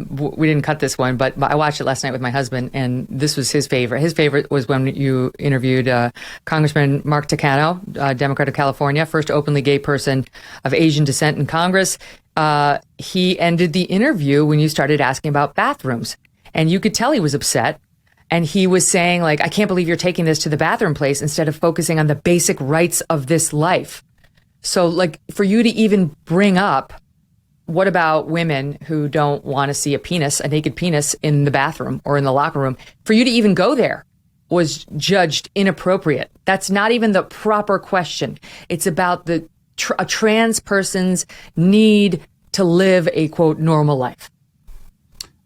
we didn't cut this one, but I watched it last night with my husband, and this was his favorite. His favorite was when you interviewed Congressman Mark Takano, Democrat of California, first openly gay person of Asian descent in Congress. He ended the interview when you started asking about bathrooms, and you could tell he was upset. And he was saying, like, I can't believe you're taking this to the bathroom place instead of focusing on the basic rights of this life. So, like, for you to even bring up, what about women who don't want to see a naked penis in the bathroom or in the locker room? For you to even go there was judged inappropriate. That's not even the proper question. It's about a trans person's need to live a, quote, normal life.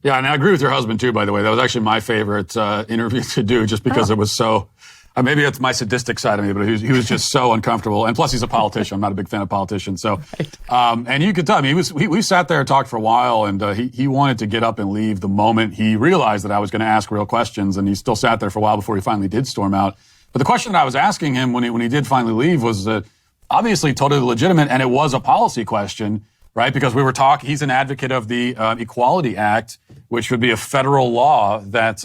Yeah, and I agree with your husband, too, by the way. That was actually my favorite interview to do, just because it was so... maybe it's my sadistic side of me, but he was just so uncomfortable. And plus, he's a politician. I'm not a big fan of politicians. So, and you could tell me, we sat there and talked for a while, and he wanted to get up and leave the moment he realized that I was going to ask real questions. And he still sat there for a while before he finally did storm out. But the question that I was asking him when he did finally leave was obviously totally legitimate, and it was a policy question, right? Because we were talking, he's an advocate of the Equality Act, which would be a federal law that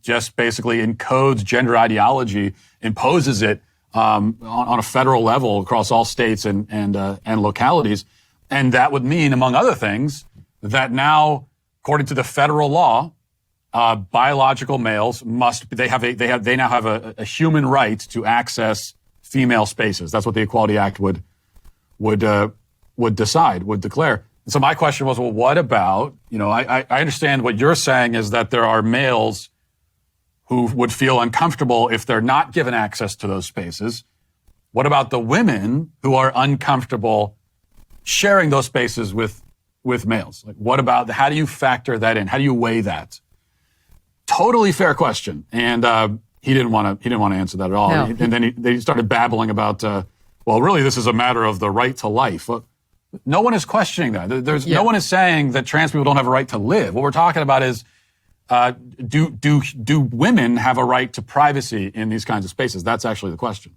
just basically encodes gender ideology, imposes it on a federal level across all states and localities. And that would mean, among other things, that now, according to the federal law, biological males they now have a human right to access female spaces. That's what the Equality Act would declare. So my question was, well, what about, I understand what you're saying is that there are males who would feel uncomfortable if they're not given access to those spaces. What about the women who are uncomfortable sharing those spaces with males? Like, what about, how do you factor that in? How do you weigh that? Totally fair question. And he didn't want to answer that at all. No. And then they started babbling about, well, really, this is a matter of the right to life. No one is questioning that. No one is saying that trans people don't have a right to live. What we're talking about is, do women have a right to privacy in these kinds of spaces? That's actually the question.